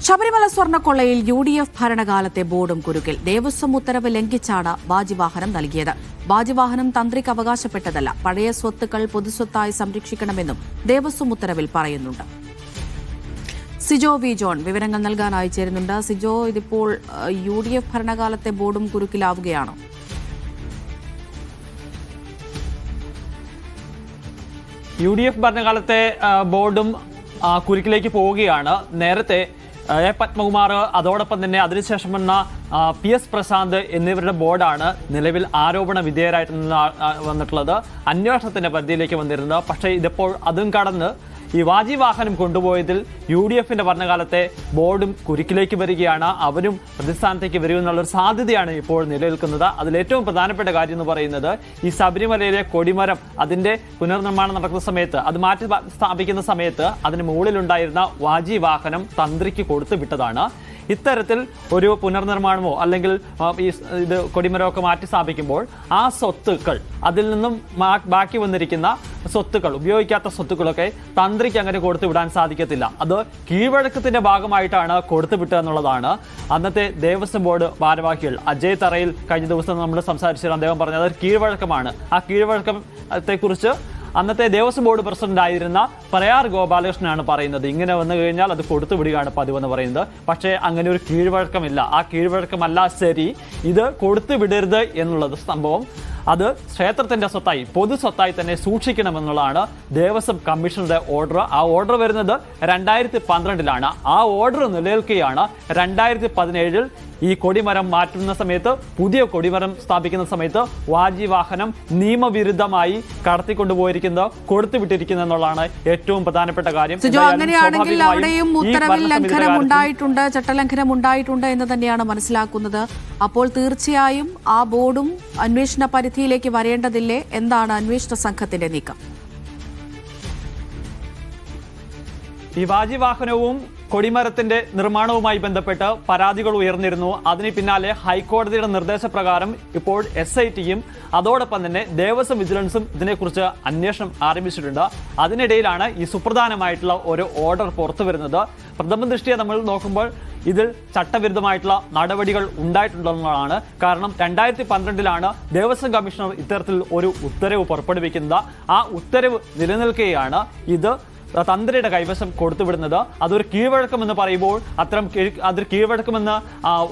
Sabarimala സ്വർണ്ണക്കൊള്ളയിൽ UDF ഭരണകാലത്തെ ബോർഡും കുരുക്കിൽ. ദേവസ്വം ഉത്തരവ് ലംഘിച്ചാണ് ബാജിവാഹനം നൽകിയത്. ബാജിവാഹനം തന്ത്രിക്ക് അവകാശപ്പെട്ടതല്ല. പഴയ സ്വത്തുക്കൾ പൊതുസ്വത്തായി സംരക്ഷിക്കണമെന്നും ദേവസ്വം ഉത്തരവിൽ പറയുന്നുണ്ട്. സിജോ വി ജോൺ വിവരങ്ങൾ നൽകാനായി ചേരുന്നുണ്ട്. സിജോ, ഇതിപ്പോൾ UDF ഭരണകാലത്തെ ബോർഡും കുരുക്കിലാവുകയാണോ? UDF ഭരണകാലത്തെ ബോർഡും കുരുക്കിലേക്ക് പോവുകയാണ്. നേരത്തെ എ പത്മകുമാർ, അതോടൊപ്പം തന്നെ അതിനുശേഷം വന്ന PS പ്രശാന്ത് എന്നിവരുടെ ബോർഡാണ് നിലവിൽ ആരോപണ വിധേയരായിട്ട് വന്നിട്ടുള്ളത്, അന്വേഷണത്തിന്റെ പരിധിയിലേക്ക് വന്നിരുന്നത്. പക്ഷേ ഇതിപ്പോൾ അതും കടന്ന് ഈ വാജിവാഹനം കൊണ്ടുപോയതിൽ UDFന്റെ ഭരണകാലത്തെ ബോർഡും കുരുക്കിലേക്ക് വരികയാണ്. അവരും പ്രതിസ്ഥാനത്തേക്ക് വരുമെന്നുള്ളൊരു സാധ്യതയാണ് ഇപ്പോൾ നിലനിൽക്കുന്നത്. അതിലേറ്റവും പ്രധാനപ്പെട്ട കാര്യം എന്ന് പറയുന്നത്, ഈ ശബരിമലയിലെ കൊടിമരം അതിന്റെ പുനർനിർമ്മാണം നടക്കുന്ന സമയത്ത്, അത് മാറ്റി സ്ഥാപിക്കുന്ന സമയത്ത് അതിന് മുകളിലുണ്ടായിരുന്ന വാജിവാഹനം തന്ത്രിക്ക് കൊടുത്തു വിട്ടതാണ്. ഇത്തരത്തിൽ ഒരു പുനർനിർമ്മാണമോ അല്ലെങ്കിൽ ഇത് കൊടിമരമൊക്കെ മാറ്റി സ്ഥാപിക്കുമ്പോൾ ആ സ്വത്തുക്കൾ, അതിൽ നിന്നും ബാക്കി വന്നിരിക്കുന്ന സ്വത്തുക്കൾ, ഉപയോഗിക്കാത്ത സ്വത്തുക്കളൊക്കെ തന്ത്രിക്ക് അങ്ങനെ കൊടുത്തു വിടാൻ സാധിക്കത്തില്ല. അത് കീഴ്വഴക്കത്തിന്റെ ഭാഗമായിട്ടാണ് കൊടുത്തു വിട്ടത് എന്നുള്ളതാണ് അന്നത്തെ ദേവസ്വം ബോർഡ് ഭാരവാഹികൾ അജയ് തറയിൽ കഴിഞ്ഞ ദിവസം നമ്മൾ സംസാരിച്ചത്. അദ്ദേഹം പറഞ്ഞത് അതൊരു കീഴ്വഴക്കമാണ്. ആ കീഴ്വഴക്കത്തെ കുറിച്ച് അന്നത്തെ ദേവസ്വം ബോർഡ് പ്രസിഡന്റ് ആയിരുന്ന പ്രയാർ ഗോപാലകൃഷ്ണനാണ് പറയുന്നത്. ഇങ്ങനെ വന്നു കഴിഞ്ഞാൽ അത് കൊടുത്തു വിടുകയാണ് പതിവെന്ന് പറയുന്നത്. പക്ഷേ അങ്ങനെ ഒരു കീഴ്വഴക്കമില്ല. ആ കീഴ്വഴക്കമല്ല ശരി, ഇത് കൊടുത്തു വിടരുത് എന്നുള്ളത് സംഭവം അത് ക്ഷേത്രത്തിന്റെ സ്വത്തായി, പൊതു സ്വത്തായി തന്നെ സൂക്ഷിക്കണമെന്നുള്ളതാണ് ദേവസ്വം കമ്മീഷണറുടെ ഓർഡർ. ആ ഓർഡർ വരുന്നത് 2012 ആ ഓർഡർ നിലനിൽക്കുകയാണ്. 2017 ഈ കൊടിമരം മാറ്റുന്ന സമയത്ത്, പുതിയ കൊടിമരം സ്ഥാപിക്കുന്ന സമയത്ത് വാജിവാഹനം നിയമവിരുദ്ധമായി കടത്തിക്കൊണ്ടുപോയിരിക്കുന്നത്, കൊടുത്തുവിട്ടിരിക്കുന്നത് എന്നുള്ളതാണ് ഏറ്റവും പ്രധാനപ്പെട്ട കാര്യം. അങ്ങനെയാണെങ്കിൽ അവിടെയും ഉത്തരവിൽ ലംഘനം ഉണ്ടായിട്ടുണ്ട്, ചട്ടലംഘനം ഉണ്ടായിട്ടുണ്ട് എന്ന് തന്നെയാണ് മനസ്സിലാക്കുന്നത്. അപ്പോൾ തീർച്ചയായും ആ ബോർഡും അന്വേഷണ പരിധിയിലേക്ക് വരേണ്ടതില്ലേ? എന്താണ് അന്വേഷണ സംഘത്തിന്റെ നീക്കം? ഈ വാജിവാഹനവും കൊടിമരത്തിന്റെ നിർമ്മാണവുമായി ബന്ധപ്പെട്ട് പരാതികൾ ഉയർന്നിരുന്നു. അതിന് പിന്നാലെ ഹൈക്കോടതിയുടെ നിർദ്ദേശപ്രകാരം ഇപ്പോൾ SITയും അതോടൊപ്പം തന്നെ ദേവസ്വം വിജിലൻസും ഇതിനെക്കുറിച്ച് അന്വേഷണം ആരംഭിച്ചിട്ടുണ്ട്. അതിനിടയിലാണ് ഈ സുപ്രധാനമായിട്ടുള്ള ഒരു ഓർഡർ പുറത്തു വരുന്നത്. പ്രഥമ ദൃഷ്ടിയെ നമ്മൾ നോക്കുമ്പോൾ ഇതിൽ ചട്ടവിരുദ്ധമായിട്ടുള്ള നടപടികൾ ഉണ്ടായിട്ടുണ്ടെന്നുള്ളതാണ്. കാരണം 2012 ദേവസ്വം കമ്മീഷണർ ഇത്തരത്തിൽ ഒരു ഉത്തരവ് പുറപ്പെടുവിക്കുന്നത്. ആ ഉത്തരവ് നിലനിൽക്കുകയാണ് ഇത് തന്ത്രിയുടെ കൈവശം കൊടുത്തുവിടുന്നത്. അതൊരു കീഴ്വഴക്കമെന്ന് പറയുമ്പോൾ അതൊരു കീഴ്വഴക്കമെന്ന്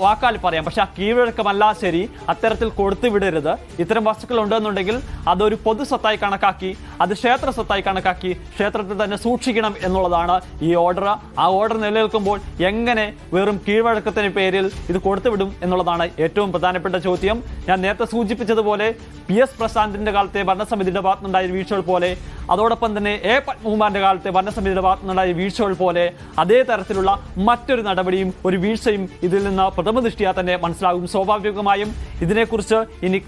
വാക്കാൽ പറയാം. പക്ഷെ ആ കീഴ്വഴക്കമല്ല ശരി, അത്തരത്തിൽ കൊടുത്തുവിടരുത്. ഇത്തരം വസ്തുക്കൾ ഉണ്ടെന്നുണ്ടെങ്കിൽ അതൊരു പൊതു സ്വത്തായി കണക്കാക്കി, അത് ക്ഷേത്ര സ്വത്തായി കണക്കാക്കി ക്ഷേത്രത്തിൽ തന്നെ സൂക്ഷിക്കണം എന്നുള്ളതാണ് ഈ ഓർഡർ. ആ ഓർഡർ നിലനിൽക്കുമ്പോൾ എങ്ങനെ വെറും കീഴ്വഴക്കത്തിന് പേരിൽ ഇത് കൊടുത്തുവിടും എന്നുള്ളതാണ് ഏറ്റവും പ്രധാനപ്പെട്ട ചോദ്യം. ഞാൻ നേരത്തെ സൂചിപ്പിച്ചതുപോലെ PS പ്രശാന്തിന്റെ കാലത്തെ ഭരണസമിതിയുടെ ഭാഗത്തുനിന്നുണ്ടായ വീഴ്ചകൾ പോലെ, അതോടൊപ്പം തന്നെ എ പത്മകുമാറിന്റെ കാലത്തെ ഭരണസമിതിയുടെ ഭാഗത്തുനിന്നുണ്ടായ വീഴ്ചകൾ പോലെ അതേ തരത്തിലുള്ള മറ്റൊരു നടപടിയും ഒരു വീഴ്ചയും ഇതിൽ നിന്ന് പ്രഥമ ദൃഷ്ടിയാ തന്നെ മനസ്സിലാകും. സ്വാഭാവികമായും ഇതിനെക്കുറിച്ച് ഇനി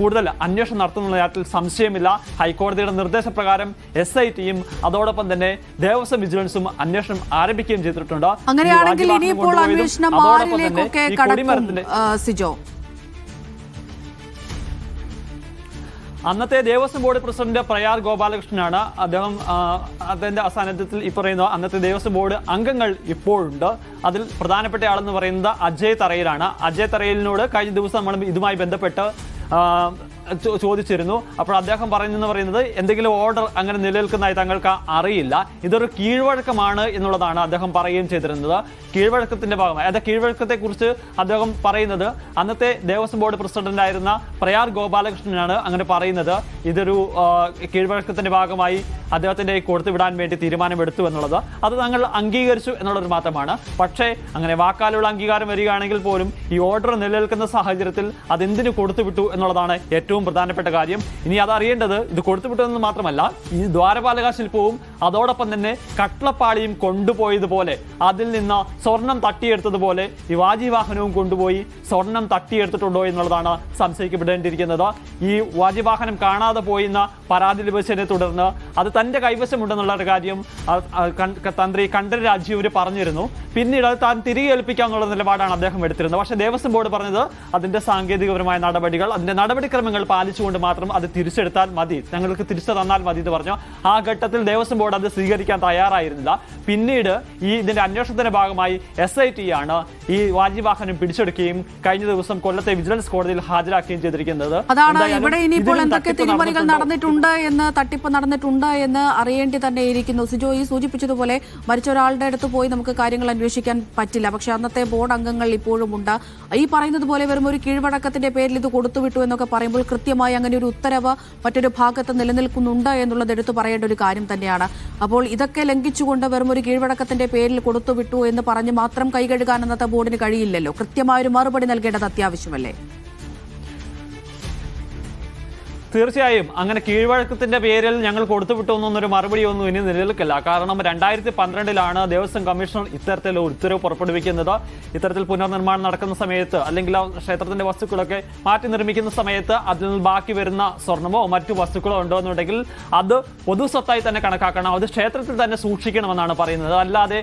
കൂടുതൽ അന്വേഷണം നടത്തുന്ന കാര്യത്തിൽ സംശയമില്ല. ഹൈക്കോടതിയുടെ നിർദ്ദേശപ്രകാരം SITയും അതോടൊപ്പം തന്നെ ദേവസ്വം വിജിലൻസും അന്വേഷണം ആരംഭിക്കുകയും ചെയ്തിട്ടുണ്ട്. അങ്ങനെയാണെങ്കിൽ ഇനിയിപ്പോൾ അന്വേഷണം ആരിലേക്കൊക്കെ കടക്കും സിജോ? അന്നത്തെ ദേവസ്വം ബോർഡ് പ്രസിഡന്റ് പ്രയാർ ഗോപാലകൃഷ്ണനാണ്. അദ്ദേഹത്തിന്റെ സാന്നിധ്യത്തിൽ ഈ പറയുന്ന അന്നത്തെ ദേവസ്വം ബോർഡ് അംഗങ്ങൾ ഇപ്പോഴുണ്ട്. അതിൽ പ്രധാനപ്പെട്ട ആളെന്ന് പറയുന്നത് അജയ് തറയിലാണ്. അജയ് തറയിലിനോട് കഴിഞ്ഞ ദിവസം നമ്മൾ ഇതുമായി ബന്ധപ്പെട്ട് ചോദിച്ചിരുന്നു. അപ്പോൾ അദ്ദേഹം പറയുന്നത് എന്തെങ്കിലും ഓർഡർ അങ്ങനെ നിലനിൽക്കുന്നതായി തങ്ങൾക്ക് അറിയില്ല, ഇതൊരു കീഴ്വഴക്കമാണ് എന്നുള്ളതാണ് അദ്ദേഹം പറയുകയും ചെയ്തിരുന്നത്. കീഴ്വഴക്കത്തിന്റെ ഭാഗമായി, അതായത് കീഴ്വഴക്കത്തെക്കുറിച്ച് അദ്ദേഹം പറയുന്നത് അന്നത്തെ ദേവസ്വം ബോർഡ് പ്രസിഡന്റായിരുന്ന പ്രയാർ ഗോപാലകൃഷ്ണനാണ് അങ്ങനെ പറയുന്നത്. ഇതൊരു കീഴ്വഴക്കത്തിന്റെ ഭാഗമായി അദ്ദേഹത്തിന്റെ കൊടുത്തുവിടാൻ വേണ്ടി തീരുമാനമെടുത്തു എന്നുള്ളത് അത് തങ്ങൾ അംഗീകരിച്ചു എന്നുള്ളത് മാത്രമാണ്. പക്ഷേ അങ്ങനെ വാക്കാലുള്ള അംഗീകാരം വരികയാണെങ്കിൽ പോലും ഈ ഓർഡർ നിലനിൽക്കുന്ന സാഹചര്യത്തിൽ അതെന്തിനു കൊടുത്തുവിട്ടു എന്നുള്ളതാണ് ഏറ്റവും പ്രധാനപ്പെട്ട കാര്യം. ഇനി അതറിയേണ്ടത് ഇത് കൊടുത്തുവിട്ടതെന്ന് മാത്രമല്ല, ഈ ദ്വാരപാലക ശില്പവും അതോടൊപ്പം തന്നെ കട്ട്ളപ്പാളിയും കൊണ്ടുപോയതുപോലെ, അതിൽ നിന്ന് സ്വർണം തട്ടിയെടുത്തതുപോലെ ഈ വാജിവാഹനവും കൊണ്ടുപോയി സ്വർണം തട്ടിയെടുത്തിട്ടുണ്ടോ എന്നുള്ളതാണ് സംശയിക്കപ്പെടേണ്ടിയിരിക്കുന്നത്. ഈ വാജിവാഹനം കാണാതെ പോയെന്ന പരാതി ലഭിച്ചതിനെ തുടർന്ന് അത് തന്റെ കൈവശമുണ്ടെന്നുള്ള കാര്യം തന്ത്രി കണ്ഠരര് രാജീവര് പറഞ്ഞിരുന്നു. പിന്നീട് അത് താൻ തിരികെ ഏൽപ്പിക്കാമെന്നുള്ള നിലപാടാണ് അദ്ദേഹം എടുത്തിരുന്നത്. പക്ഷേ ദേവസ്വം ബോർഡ് പറഞ്ഞത് അതിന്റെ സാങ്കേതികപരമായ നടപടികൾ, അതിന്റെ നടപടിക്രമങ്ങൾ പാലിച്ചുകൊണ്ട് മാത്രം അത് തിരിച്ചെടുത്താൽ മതി, ഞങ്ങൾക്ക് തിരിച്ചു തന്നാൽ മതി എന്ന് പറഞ്ഞു. ആ ഘട്ടത്തിൽ ദേവസ്വം ബോർഡ് അത് സ്വീകരിക്കാൻ തയ്യാറായിരുന്നില്ല. പിന്നീട് ഇതിന്റെ അന്വേഷണത്തിന്റെ ഭാഗമായി SIT ആണ് ഈ വാജിവാഹനം പിടിച്ചെടുക്കുകയും കഴിഞ്ഞ ദിവസം കൊല്ലത്തെ വിജിലൻസ് കോടതിയിൽ ഹാജരാക്കുകയും ചെയ്തിരിക്കുന്നത്. അതാണ് ഇവിടെ ഇനിയിപ്പോൾ എന്തൊക്കെ തിരിമറികൾ നടന്നിട്ടുണ്ട് എന്ന്, തട്ടിപ്പ് നടന്നിട്ടുണ്ട് എന്ന് അറിയേണ്ടി തന്നെ ഇരിക്കുന്നു. സിജോ ഈ സൂചിപ്പിച്ചതുപോലെ മരിച്ച ഒരാളുടെ അടുത്ത് പോയി നമുക്ക് കാര്യങ്ങൾ അന്വേഷിക്കാൻ പറ്റില്ല. പക്ഷെ അന്നത്തെ ബോർഡ് അംഗങ്ങൾ ഇപ്പോഴും ഉണ്ട്. ഈ പറയുന്നത് പോലെ വെറും ഒരു കീഴ്വഴക്കത്തിന്റെ പേരിൽ ഇത് കൊടുത്തുവിട്ടു എന്നൊക്കെ പറയുമ്പോൾ കൃത്യമായി അങ്ങനെ ഒരു ഉത്തരവ് മറ്റൊരു ഭാഗത്ത് നിലനിൽക്കുന്നുണ്ട് എന്നുള്ളത് എടുത്തു പറയേണ്ട ഒരു കാര്യം തന്നെയാണ്. അപ്പോൾ ഇതൊക്കെ ലംഘിച്ചുകൊണ്ട് വെറും ഒരു കീഴ്വഴക്കത്തിന്റെ പേരിൽ കൊടുത്തുവിട്ടു എന്ന് പറഞ്ഞ് മാത്രം കൈകഴുകാൻ അന്നത്തെ ബോർഡിന് കഴിയില്ലല്ലോ. കൃത്യമായൊരു മറുപടി നൽകേണ്ടത് അത്യാവശ്യമല്ലേ? തീർച്ചയായും അങ്ങനെ കീഴ്വഴക്കത്തിന്റെ പേരിൽ ഞങ്ങൾ കൊടുത്തുവിട്ടു എന്നൊരു മറുപടിയൊന്നും ഇനി നിലനിൽക്കില്ല. കാരണം 2012 ദേവസ്വം കമ്മീഷണർ ഇത്തരത്തിൽ ഒരു ഉത്തരവ് പുറപ്പെടുവിക്കുന്നത്. ഇത്തരത്തിൽ പുനർനിർമ്മാണം നടക്കുന്ന സമയത്ത് അല്ലെങ്കിൽ ആ ക്ഷേത്രത്തിന്റെ വസ്തുക്കളൊക്കെ മാറ്റി നിർമ്മിക്കുന്ന സമയത്ത് അതിൽ ബാക്കി വരുന്ന സ്വർണമോ മറ്റു വസ്തുക്കളോ ഉണ്ടോ എന്നുണ്ടെങ്കിൽ അത് പൊതുസ്വത്തായി തന്നെ കണക്കാക്കണം, അത് ക്ഷേത്രത്തിൽ തന്നെ സൂക്ഷിക്കണമെന്നാണ് പറയുന്നത്. അല്ലാതെ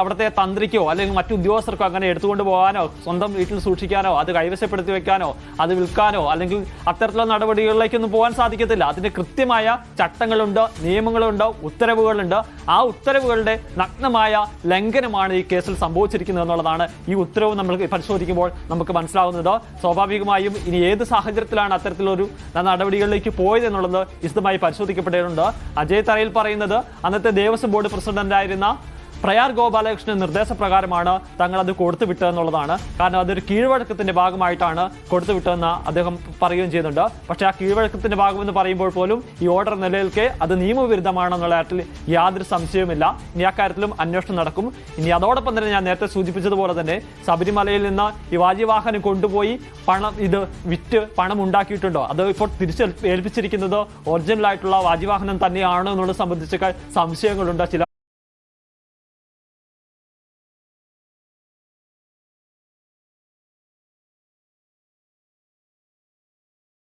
അവിടുത്തെ തന്ത്രിക്കോ അല്ലെങ്കിൽ മറ്റു ഉദ്യോഗസ്ഥർക്കോ അങ്ങനെ എടുത്തുകൊണ്ട് പോകാനോ സ്വന്തം വീട്ടിൽ സൂക്ഷിക്കാനോ അത് കൈവശപ്പെടുത്തി വെക്കാനോ അത് വിൽക്കാനോ അല്ലെങ്കിൽ അത്തരത്തിലുള്ള നടപടികളിലേക്ക് പോകാൻ സാധിക്കത്തില്ല. അതിന് കൃത്യമായ ചട്ടങ്ങളുണ്ട്, നിയമങ്ങളുണ്ട്, ഉത്തരവുകളുണ്ട്. ആ ഉത്തരവുകളുടെ നഗ്നമായ ലംഘനമാണ് ഈ കേസിൽ സംഭവിച്ചിരിക്കുന്നത് എന്നുള്ളതാണ് ഈ ഉത്തരവ് നമ്മൾ പരിശോധിക്കുമ്പോൾ നമുക്ക് മനസ്സിലാവുന്നത്. സ്വാഭാവികമായും ഇനി ഏത് സാഹചര്യത്തിലാണ് അത്തരത്തിലൊരു നടപടികളിലേക്ക് പോയത് എന്നുള്ളത് വിശദമായി പരിശോധിക്കപ്പെടേണ്ടതുണ്ട്. അജയ് തറയിൽ പറയുന്നത് അന്നത്തെ ദേവസ്വം ബോർഡ് പ്രസിഡന്റായിരുന്ന പ്രയാർ ഗോപാലകൃഷ്ണൻ നിർദ്ദേശപ്രകാരമാണ് തങ്ങൾ അത് കൊടുത്തുവിട്ടതെന്നുള്ളതാണ്. കാരണം അതൊരു കീഴ്വഴക്കത്തിന്റെ ഭാഗമായിട്ടാണ് കൊടുത്തുവിട്ടതെന്ന് അദ്ദേഹം പറയുകയും ചെയ്യുന്നുണ്ട്. പക്ഷേ ആ കീഴ്വഴക്കത്തിന്റെ ഭാഗമെന്ന് പറയുമ്പോൾ പോലും ഈ ഓർഡർ നിലനിൽക്കെ അത് നിയമവിരുദ്ധമാണെന്നുള്ള കാര്യത്തിൽ യാതൊരു സംശയവുമില്ല. ഇനി അക്കാര്യത്തിലും അന്വേഷണം നടക്കും. ഇനി അതോടൊപ്പം തന്നെ ഞാൻ നേരത്തെ സൂചിപ്പിച്ചതുപോലെ തന്നെ ശബരിമലയിൽ നിന്ന് ഈ വാജിവാഹനം കൊണ്ടുപോയി ഇത് വിറ്റ് പണം ഉണ്ടാക്കിയിട്ടുണ്ടോ, അത് ഇപ്പോൾ തിരിച്ചേൽപ്പിച്ചിരിക്കുന്നത് ഒറിജിനൽ ആയിട്ടുള്ള വാജിവാഹനം തന്നെയാണോ എന്നുള്ളത് സംബന്ധിച്ചൊക്കെ സംശയങ്ങളുണ്ട്. ചില